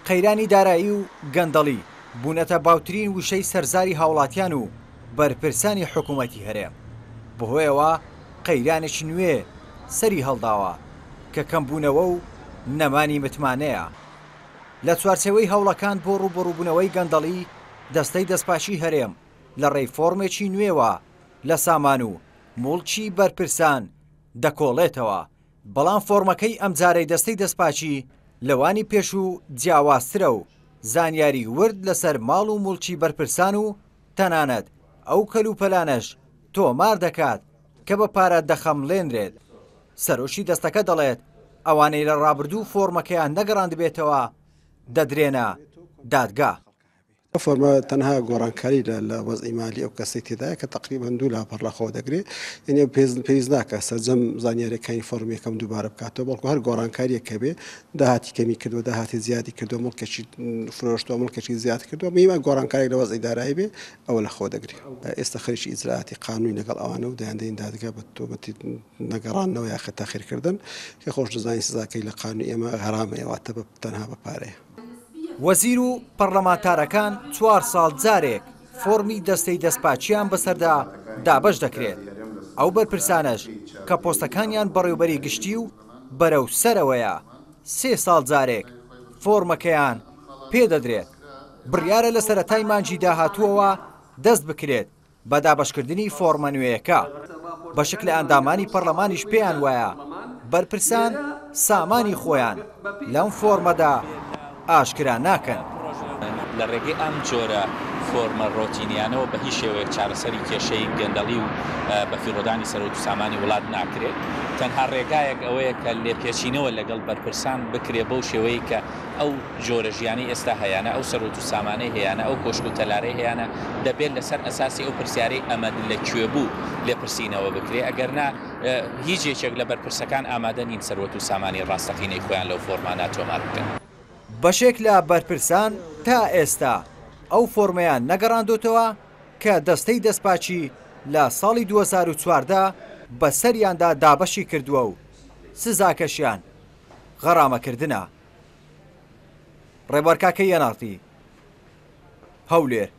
قەیرانی دارایی و گەندەڵی بوونەتە باوترین وشەی سەرزاری هاوڵاتیان و بەرپرسانی حکوومەتی هەرێم. بەهۆیەوە قەیرانێکی نوێ سەری هەڵداوە کە کەمبوونەوە و نەمانی متمانەیە. لە چوارچێوەی هەوڵەکان بۆ ڕوبەڕووبوونەوەی گەندەڵی دەستەی دەستپاچی هەرێم لە ڕێی فۆرمێکی نوێوە لە سامان و موڵکی بەرپرسان دەکۆڵێتەوە، بەڵام فۆرمەکەی ئەمجارەی دەستەی دەستپاچی لەوانی پێش و جیاوازترە و زانیاری ورد لەسەر ماڵ و موڵکی بەرپرسان و تەنانەت ئەو کەلوپەلانەش تۆمار دەکات کە بە پارە دەخەمڵێنرێت. سەرۆشی دەستەکە دەڵێت ئەوانەی لە ڕابردوو فۆرمەکەیان نەگەڕاندبێتەوە دەدرێنە دادگا. فۆرمە تەنها گۆڕانکاری لە وەزعی مالی ئەو کەسەی تێدایە کە تقریباً 2 لاپەڕ لەخۆ دەگرێت، یعنی پێویست ناکە سەرجەم زانیاریەکانی فۆرم یەکەم دووبارە بکاتەوە، بەڵکو هەر گۆڕانکاریەک کە بێ داهاتی کەمی کردووە داهاتی زیادی کردو مڵکێکی فرۆشتووە مڵکێکی زیاد کردووە، میوان گۆڕانکارێک لە وەزعی دارایی بێ ئەوە لەخۆ دەگرێت. ئێستا خەریکی ئیجراعاتی قانونی لەگەڵ ئەوانە و دەیاندەین دادگا بە تۆمەتی نەگەڕانەوە یا خەتاخیرکردن کە خۆش دەزانین سزاکەی لە قانونی ئێمە هەرامەیە، واتە تەنها بە پارەیە. وەزیر و پەرلەمانتارەکان 4 ساڵ جارێک فۆرمی دەستەی دەستپاچیان بەسەردا دابەش دەکرێت. ئەو بەرپرسانەش کە پۆستەکانیان بەڕێوەبەری گشتی و بەرەو سەرەوەیە 3 ساڵ جارێک فۆرمەکەیان پێدەدرێت. بڕیارە لە سەرەتای مانجی داهاتووەوە دەست بکرێت بە دابەشکردنی فۆرمە نوێیەکە. بەشک لە ئەندامانی پەرلەمانیش پێیان وایە بەرپرسان سامانی خۆیان لەم فۆرمەدا ئاشکرا ناکەن. لە ڕێگەی ئەم جۆرە فۆرمە ڕۆتینیانەوە بە هیچ شێوەیەک چارەسەری کێشەی گەندەڵی و بەفیڕۆدانی سەرۆت و سامانی وڵات ناکرێت. تەنها ڕێگایەک ئەوەیە کە لێپێچینەوە لەگەڵ بەرپرسان بکرێ بەو شێوەیە کە ئەو جۆرە ژیانی ئێستا هەیەە، ئەو سەرۆت و سامانەی هەیەە، ئەو کۆشک و تەلارەی هەیەە دەبێت لەسەر ئەساسی ئەو پرسیارەی ئەمە لەکوێ بوو لێپرسینەوە بکرێ، ئەگەرنا هیچ یەکێک لە بەرپرسەکان ئامادە نین سەرۆت و سامانی ڕاستەقینەی خۆیان لەو فۆرمانە تۆمار بکەن. بەشێک لە بەرپرسان تا ئێستا ئەو فۆرمەیان نەگەڕاندوتەوە کە دەستەی دەستپاچی لە ساڵی 2014 بەسەریاندا دابەشی کردووە و سزاکەشیان غەرامەکردنە. ڕێبەرکاکە یەناڵتی هەولێر.